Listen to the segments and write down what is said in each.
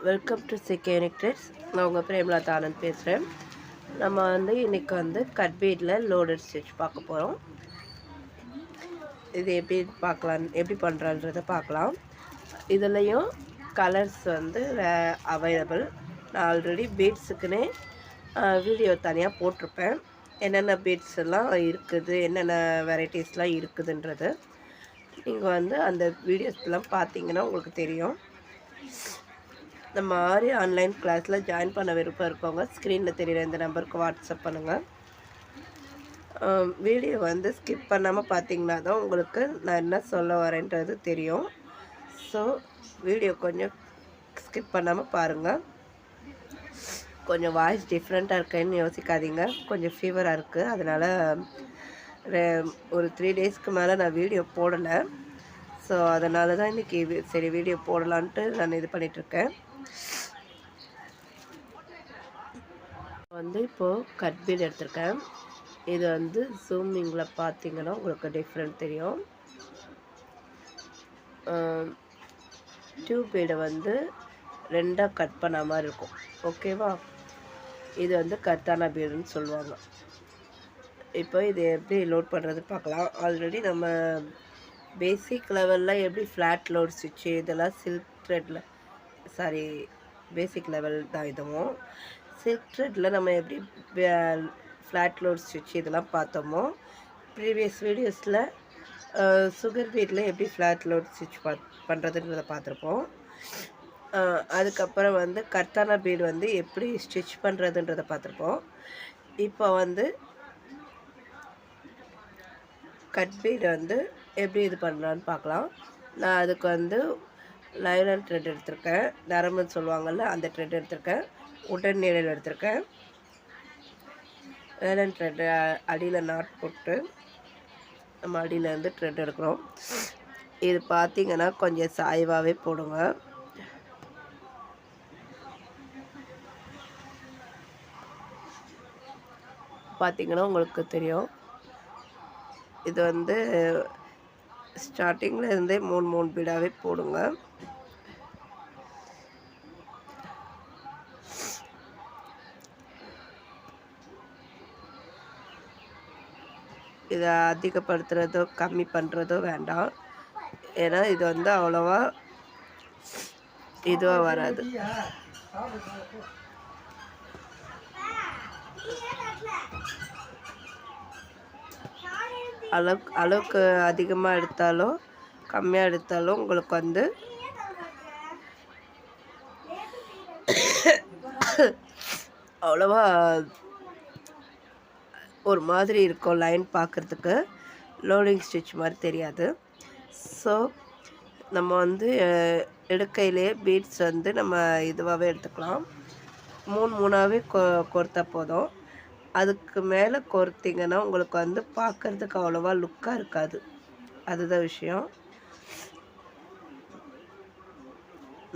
Welcome to செகேனிக் threats. நான் உங்கள் பிரேமலதா ஆனந்த் பேசுகிறேன். நம்ம இன்றைக்கி கட் பீடில் லோடட் ஸ்டிச் பார்க்க போகிறோம். இது எப்படி பண்ணுறன்றதை பார்க்கலாம். இதுலேயும் கலர்ஸ் அவைலபிள். நான் ஆல்ரெடி பீட்ஸுக்குன்னே வீடியோ தனியாக போட்டிருப்பேன். என்னென்ன பீட்ஸ் எல்லாம் இருக்குது, என்னென்ன வெரைட்டிஸ்லாம் இருக்குதுன்றது நீங்கள் அந்த வீடியோஸ்லாம் பார்த்தீங்கன்னா உங்களுக்கு தெரியும். நம்ம ஆரி ஆன்லைன் கிளாஸில் ஜாயின் பண்ண விருப்பம் இருக்கவங்க ஸ்க்ரீனில் தெரிகிற இந்த நம்பருக்கு வாட்ஸ்அப் பண்ணுங்கள். வீடியோ ஸ்கிப் பண்ணாமல் பார்த்தீங்கன்னா தான் உங்களுக்கு நான் என்ன சொல்ல வரேன்றது தெரியும். ஸோ வீடியோ கொஞ்சம் ஸ்கிப் பண்ணாமல் பாருங்கள். கொஞ்சம் வாய்ஸ் டிஃப்ரெண்ட்டாக இருக்குன்னு யோசிக்காதீங்க. கொஞ்சம் ஃபீவராக இருக்குது, அதனால் ஒரு 3 டேஸ்க்கு மேலே நான் வீடியோ போடலை. ஸோ அதனால தான் இன்றைக்கி சரி வீடியோ போடலான்ட்டு நான் இது பண்ணிகிட்ருக்கேன். இப்போது கட் பீட் எடுத்திருக்கேன். இது ஜூமிங்கில் பார்த்தீங்கன்னா உங்களுக்கு டிஃப்ரெண்ட் தெரியும். டியூப் பீடை 2ஆக கட் பண்ண மாதிரி இருக்கும். ஓகேவா? இது கர்தானா பீடுன்னு சொல்லுவாங்க. இப்போ இது எப்படி லோட் பண்ணுறது பார்க்கலாம். ஆல்ரெடி நம்ம பேசிக் லெவலில் எப்படி ஃப்ளாட் லோட் ஸ்டிச்சு இதெல்லாம் சில்க் த்ரெட்டில் பேசிக் லெவல் தான் இதுவும். சில்க் த்ரெட்டில் நம்ம எப்படி ஃப்ளாட் லோட் ஸ்டிச் இதெல்லாம் பார்த்தோமோ, ப்ரீவியஸ் வீடியோஸில் சுகர் பீட்டில் எப்படி ஃப்ளாட் லோட் ஸ்டிச் பண்ணுறதுன்றதை பார்த்துருப்போம். அதுக்கப்புறம் கர்தானா பீடு எப்படி ஸ்டிச் பண்ணுறதுன்றதை பார்த்துருப்போம். இப்போ கட் பீடு எப்படி இது பண்ணலான்னு பார்க்கலாம். நான் அதுக்கு லைலன் த்ரெட் எடுத்திருக்கேன். நரம்புன்னு சொல்லுவாங்கள்ல, அந்த த்ரெட் எடுத்திருக்கேன். உடன் நீடல் எடுத்திருக்கேன். லைலன் த்ரெட் அடியில் நாட் போட்டு நம்ம அடியிலேருந்து த்ரெட் எடுக்கிறோம். இது பார்த்திங்கன்னா கொஞ்சம் சாய்வாகவே போடுங்க. பார்த்திங்கன்னா உங்களுக்கு தெரியும். இது ஸ்டார்டிங்கில் இருந்தே 3 பீடாகவே போடுங்க. இதை அதிகப்படுத்துகிறதோ கம்மி பண்ணுறதோ வேண்டாம். ஏன்னா இது அவ்வளோவா இதுவாக வராது. அளவுக்கு அதிகமாக எடுத்தாலோ கம்மியாக எடுத்தாலும் உங்களுக்கு அவ்வளோவா ஒரு மாதிரி இருக்கும். லைன் பார்க்குறதுக்கு லோடிங் ஸ்டிச் மாதிரி தெரியாது. ஸோ நம்ம எடுக்கையிலே பீட்ஸ் நம்ம இதுவாகவே எடுத்துக்கலாம். 3 கோர்த்தா போதும். அதுக்கு மேலே கோர்த்திங்கன்னா உங்களுக்கு பார்க்குறதுக்கு அவ்வளோவா லுக்காக இருக்காது. அதுதான் விஷயம்.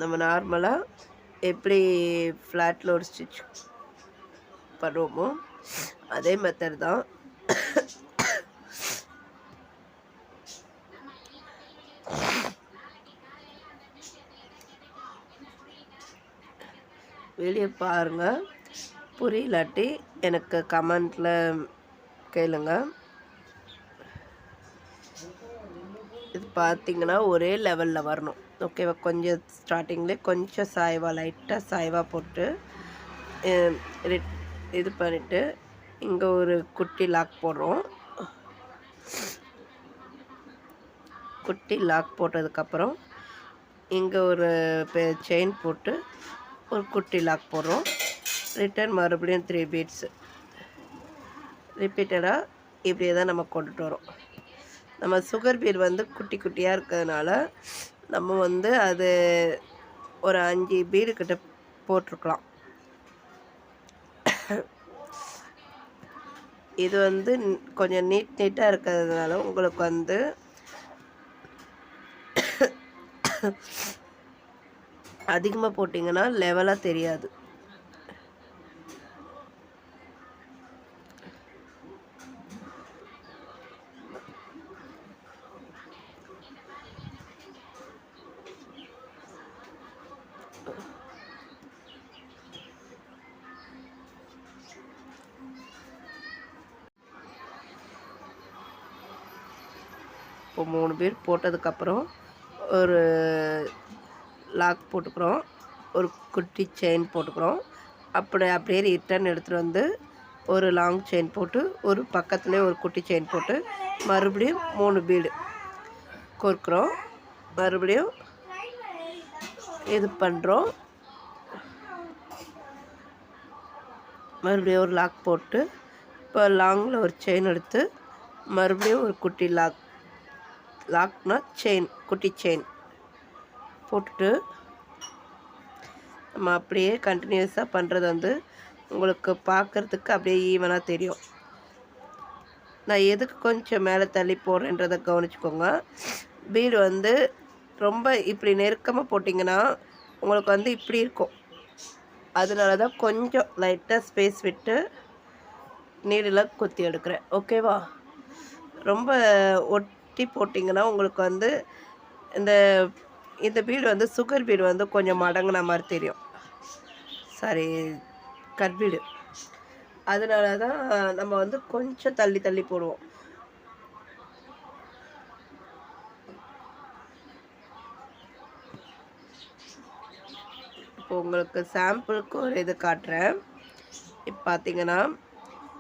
நம்ம நார்மலாக எப்படி ஃப்ளாட் லோட் ஸ்டிச் பண்ணுவோமோ அதே மெத்தட் தான். வீடியோ பாருங்கள். புரியலாட்டி எனக்கு கமெண்ட்டில் கேளுங்க. இது பார்த்திங்கன்னா ஒரே லெவலில் வரணும். ஓகேவா? கொஞ்சம் ஸ்டார்டிங்லேயே கொஞ்சம் லைட்டாக சாய்வாக போட்டு இது பண்ணிவிட்டு இங்கே ஒரு குட்டி லாக் போடுறோம். குட்டி லாக் போட்டதுக்கப்புறம் இங்கே ஒரு செயின் போட்டு ஒரு குட்டி லாக் போடுறோம். ரிட்டர்ன் மறுபடியும் 3 பீட்ஸு ரிப்பீட்டடாக இப்படியே தான் நம்ம கொண்டுட்டு வரோம். நம்ம சுகர் பீட் குட்டி குட்டியாக இருக்கிறதுனால நம்ம அது ஒரு 5 பீடு கிட்ட போட்டிருக்கலாம். இது கொஞ்சம் நீட்டாக இருக்கிறதுனால உங்களுக்கு அதிகமாக போட்டிங்கன்னா லெவலாக தெரியாது. இப்போ 3 பீட் போட்டதுக்கப்புறம் ஒரு லாக் போட்டுக்கிறோம், ஒரு குட்டி செயின் போட்டுக்கிறோம். அப்படியே ரிட்டர்ன் எடுத்துகிட்டு வந்து ஒரு லாங் செயின் போட்டு ஒரு பக்கத்துலேயே ஒரு குட்டி செயின் போட்டு மறுபடியும் 3 பீடு கோர்க்குறோம். மறுபடியும் இது பண்ணுறோம். மறுபடியும் ஒரு லாக் போட்டு இப்போ லாங்கில் ஒரு செயின் எடுத்து மறுபடியும் ஒரு குட்டி லாக்னா செயின், குட்டி செயின் போட்டுட்டு நம்ம அப்படியே கண்டினியூஸாக பண்ணுறது வந்து உங்களுக்கு பார்க்குறதுக்கு அப்படியே ஈவனாக தெரியும். நான் எதுக்கு கொஞ்சம் மேலே தள்ளி போடுறேன்றதை கவனிச்சுக்கோங்க. பீடு வந்து ரொம்ப இப்படி நெருக்கமாக போட்டிங்கன்னா உங்களுக்கு வந்து இப்படி இருக்கும். அதனால தான் கொஞ்சம் லைட்டாக ஸ்பேஸ் விட்டு நீடில் குத்தி எடுக்கிறேன். ஓகேவா? ரொம்ப ஒட்டி போட்டிங்கன்னா உங்களுக்கு வந்து இந்த பீடு வந்து சுகர் பீடு வந்து கொஞ்சம் மடங்கின மாதிரி தெரியும். சாரி, கட்பீடு. அதனால தான் நம்ம வந்து கொஞ்சம் தள்ளி தள்ளி போடுவோம். இப்போ உங்களுக்கு சாம்பிளுக்கு ஒரு இது காட்டுறேன். இப்போ பார்த்தீங்கன்னா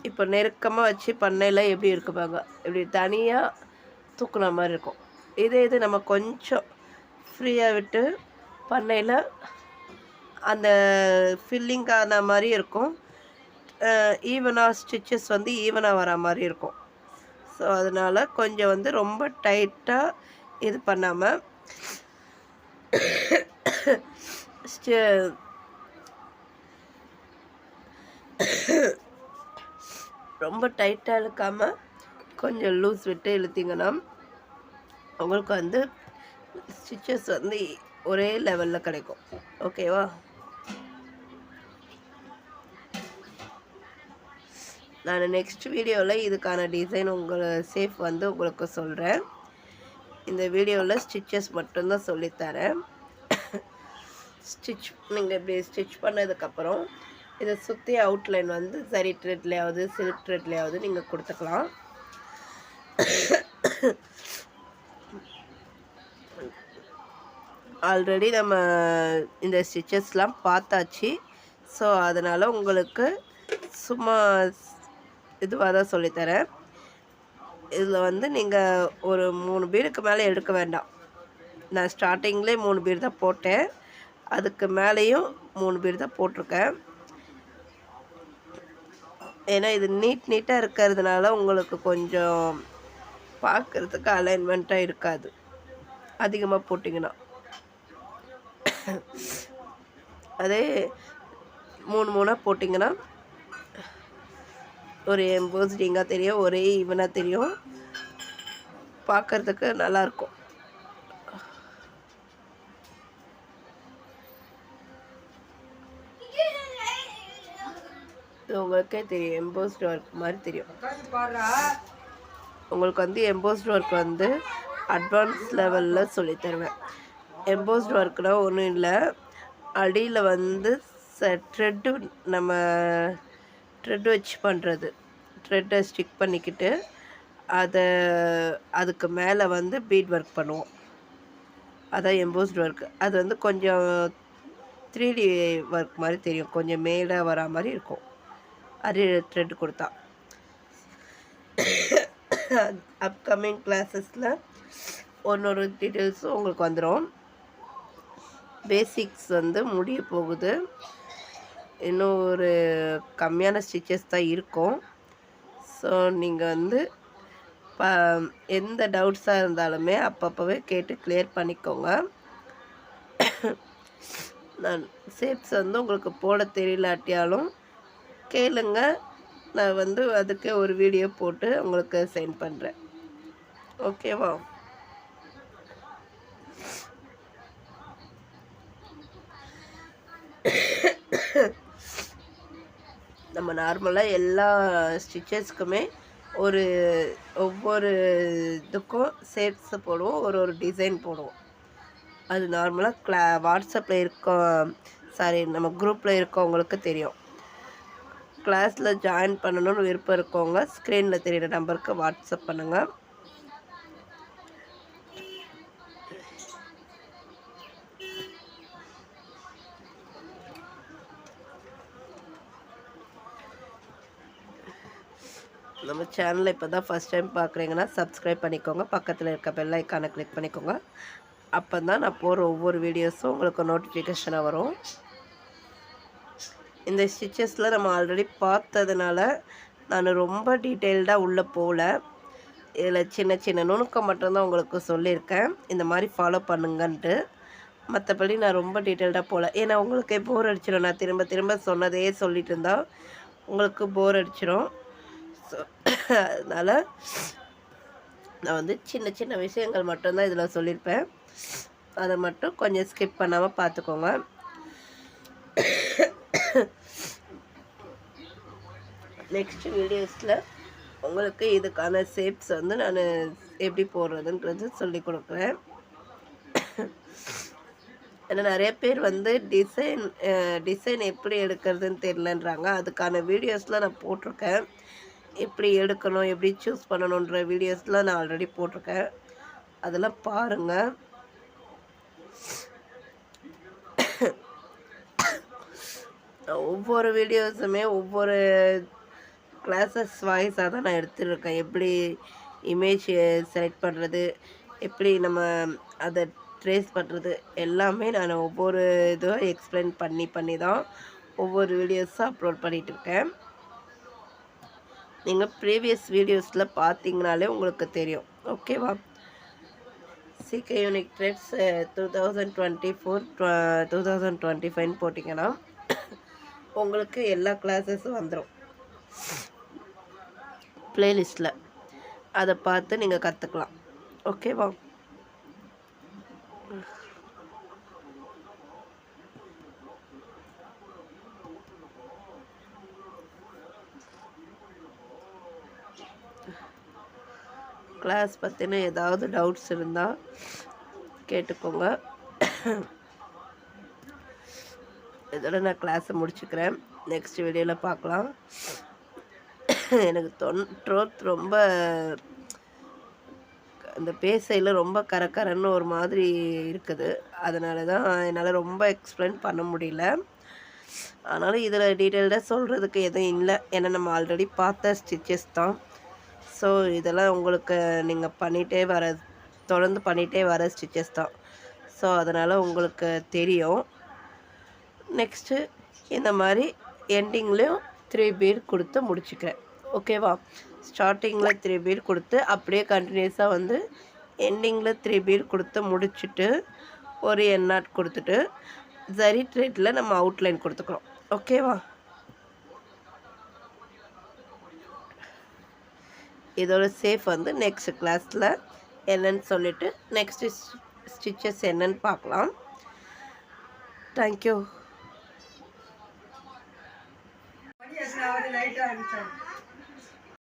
இப்போ நெருக்கமாக வச்சு பண்ணையில் எப்படி இருக்கு பாருங்க, இப்படி தனியாக தூக்குன மாதிரி இருக்கும். இது நம்ம கொஞ்சம் ஃப்ரீயாக விட்டு பண்ணையில் அந்த ஃபில்லிங் ஆன மாதிரி இருக்கும். ஈவனாக ஸ்டிச்சஸ் வந்து ஈவனாக வர மாதிரி இருக்கும். ஸோ அதனால் கொஞ்சம் வந்து ரொம்ப டைட்டாக இது பண்ணாமல் ரொம்ப டைட்டாக இழுக்காமல் கொஞ்சம் லூஸ் விட்டு இழுத்திங்கன்னா உங்களுக்கு வந்து ஸ்டிச்சஸ் வந்து ஒரே லெவலில் கிடைக்கும். ஓகேவா? நான் நெக்ஸ்ட் வீடியோவில் இதுக்கான டிசைன் சேஃப் வந்து உங்களுக்கு சொல்கிறேன். இந்த வீடியோவில் ஸ்டிச்சஸ் மட்டும்தான் சொல்லித்தரேன். நீங்கள் இப்படி ஸ்டிச் பண்ணதுக்கப்புறம் இதை சுற்றி அவுட்லைன் வந்து சரி த்ரெட்லேயாவது சில்க் த்ரெட்லேயாவது நீங்கள் கொடுத்துக்கலாம். ஆல்ரெடி நம்ம இந்த ஸ்டிச்சஸ்லாம் பார்த்தாச்சு. ஸோ அதனால் உங்களுக்கு சும்மா இதுவாக தான் சொல்லித்தரேன். இதில் வந்து நீங்கள் ஒரு 3 பீடுக்கு மேலே எடுக்க வேண்டாம். நான் ஸ்டார்டிங்லேயே 3 பீடு தான் போட்டேன், அதுக்கு மேலேயும் 3 பீடு தான் போட்டிருக்கேன். ஏன்னா இது நீட்டாக இருக்கிறதுனால உங்களுக்கு கொஞ்சம் பார்க்குறதுக்கு அலைன்மெண்ட்டாக இருக்காது அதிகமாக போட்டிங்கன்னா. அதே 3 போட்டிங்கன்னா ஒரு எம்போஸ்டிங்காக தெரியும், ஒரே ஈவனாக தெரியும், பார்க்குறதுக்கு நல்லாயிருக்கும். உங்களுக்கே தெரியும், எம்போஸ்ட் ஒர்க் மாதிரி தெரியும். உங்களுக்கு வந்து எம்போஸ்ட் ஒர்க் வந்து அட்வான்ஸ் லெவலில் சொல்லித்தருவேன். எம்போஸ்ட் ஒர்க்னால் ஒன்றும் இல்லை, அடியில் வந்து த்ரெட்டு நம்ம த்ரெட் வச்சு பண்ணுறது. த்ரெட்டை ஸ்டிக் பண்ணிக்கிட்டு அதுக்கு மேலே வந்து பீட் ஒர்க் பண்ணுவோம். அதான் எம்போஸ்ட் ஒர்க். அது வந்து கொஞ்சம் 3D ஒர்க் மாதிரி தெரியும், கொஞ்சம் மேலே வரா மாதிரி இருக்கும் அது த்ரெட் கொடுத்தா. அப்கமிங் கிளாஸஸில் ஒன்னொரு டீட்டெயில்ஸும் உங்களுக்கு வந்துடும். பேசிக்ஸ் வந்து முடிய போகுது, இன்னும் ஒரு கம்மியான ஸ்டிச்சஸ் தான் இருக்கும். ஸோ நீங்கள் வந்து எந்த டவுட்ஸாக இருந்தாலுமே அப்பப்போவே கேட்டு கிளியர் பண்ணிக்கோங்க. நான் ஷேப்ஸ் வந்து உங்களுக்கு போட தெரியலாட்டியாலும் கேளுங்க, நான் வந்து அதுக்கு ஒரு வீடியோ போட்டு உங்களுக்கு சென்ட் பண்ணுறேன். ஓகேவா? நம்ம நார்மலாக எல்லா ஸ்டிச்சஸ்க்குமே ஒவ்வொரு இதுக்கும் ஷேப்ஸ் போடுவோம், ஒரு டிசைன் போடுவோம். அது நார்மலாக வாட்ஸ்அப்பில் நம்ம குரூப்பில் இருக்கவங்களுக்கு தெரியும். கிளாஸில் ஜாயின் பண்ணணும்னு விருப்பம் இருக்கவங்க ஸ்க்ரீனில் தெரிகிற நம்பருக்கு வாட்ஸ்அப் பண்ணுங்கள். நம்ம சேனலை இப்போ தான் ஃபஸ்ட் டைம் பார்க்குறீங்கன்னா சப்ஸ்கிரைப் பண்ணிக்கோங்க, பக்கத்தில் இருக்க பெல் ஐக்கானை கிளிக் பண்ணிக்கோங்க. அப்போ தான் நான் போடுற ஒவ்வொரு வீடியோஸும் உங்களுக்கு நோட்டிஃபிகேஷனாக வரும். இந்த ஸ்டிச்சஸில் நம்ம ஆல்ரெடி பார்த்ததுனால நான் ரொம்ப டீட்டெயில்டாக உள்ளே போகல. இதில் சின்ன சின்ன நுணுக்கம் மட்டும்தான் உங்களுக்கு சொல்லியிருக்கேன், இந்த மாதிரி ஃபாலோ பண்ணுங்கன்ட்டு. மற்றபடி நான் ரொம்ப டீட்டெயில்டாக போகல, ஏன்னா உங்களுக்கே போர் அடிச்சிடும். நான் திரும்ப திரும்ப சொன்னதே சொல்லிட்டு இருந்தால் உங்களுக்கு போர் அடிச்சிடும். ஸோ அதனால் நான் வந்து சின்ன சின்ன விஷயங்கள் மட்டும்தான் இதில் சொல்லியிருப்பேன். அதை மட்டும் கொஞ்சம் ஸ்கிப் பண்ணாமல் பார்த்துக்கோங்க. நெக்ஸ்ட் வீடியோஸில் உங்களுக்கு இதுக்கான ஷேப்ஸ் வந்து நான் எப்படி போடுறதுன்றது சொல்லி கொடுக்குறேன். ஏன்னா நிறைய பேர் வந்து டிசைன் எப்படி எடுக்கிறதுன்னு தெரியலன்றாங்க. அதுக்கான வீடியோஸ்லாம் நான் போட்டிருக்கேன். எப்படி எடுக்கணும், எப்படி சூஸ் பண்ணணுன்ற வீடியோஸ்லாம் நான் ஆல்ரெடி போட்டிருக்கேன். அதெல்லாம் பாருங்கள். ஒவ்வொரு வீடியோஸுமே ஒவ்வொரு கிளாஸஸ் வாய்ஸாக தான் நான் எடுத்துருக்கேன். எப்படி இமேஜ் செலக்ட் பண்ணுறது, எப்படி நம்ம அதை ட்ரேஸ் பண்ணுறது, எல்லாமே நான் ஒவ்வொரு இதுவும் எக்ஸ்பிளைன் பண்ணி தான் ஒவ்வொரு வீடியோஸாக அப்லோட் பண்ணிகிட்ருக்கேன். நீங்கள் ப்ரீவியஸ் வீடியோஸில் பார்த்தீங்கனாலே உங்களுக்கு தெரியும். ஓகேவா? சிகே யூனிக் த்ரெட்ஸ் 2024 2025 போட்டிங்கன்னா உங்களுக்கு எல்லா கிளாஸஸும் வந்துடும் ப்ளேலிஸ்ட்டில். அதை பார்த்து நீங்கள் கற்றுக்கலாம். ஓகேவா? கிளாஸ் பற்றின ஏதாவது டவுட்ஸ் இருந்தால் கேட்டுக்கோங்க. இதோட நான் கிளாஸை முடிச்சுக்கிறேன். நெக்ஸ்ட் வீடியோவில் பார்க்கலாம். எனக்கு த்ரோட் ரொம்ப அந்த பேசையில் ரொம்ப கரக்கரன்னு ஒரு மாதிரி இருக்குது. அதனால தான் என்னால் ரொம்ப எக்ஸ்பிளைன் பண்ண முடியல. ஆனாலும் இதில் டீட்டெயில்டாக சொல்கிறதுக்கு எதுவும் இல்லை, ஏன்னா நம்ம ஆல்ரெடி பார்த்த ஸ்டிச்சஸ் தான். ஸோ இதெல்லாம் உங்களுக்கு நீங்கள் தொடர்ந்து பண்ணிகிட்டே வர ஸ்டிச்சஸ் தான். ஸோ அதனால் உங்களுக்கு தெரியும். நெக்ஸ்ட்டு இந்த மாதிரி எண்டிங்லேயும் 3 பீட் கொடுத்து முடிச்சுக்கிறேன். ஓகேவா? ஸ்டார்டிங்கில் 3 பீட் கொடுத்து அப்படியே கண்டினியூஸாக வந்து எண்டிங்கில் 3 பீட் கொடுத்து முடிச்சுட்டு ஒரு எண்ணாட் கொடுத்துட்டு ஜரி த்ரெட்டில் நம்ம அவுட்லைன் கொடுத்துக்கிறோம். ஓகேவா? இதோட சேஃப் வந்து நெக்ஸ்ட் கிளாஸில் என்னன்னு சொல்லிவிட்டு நெக்ஸ்ட்டு ஸ்டிச்சஸ் என்னன்னு பார்க்கலாம். தேங்க்யூ.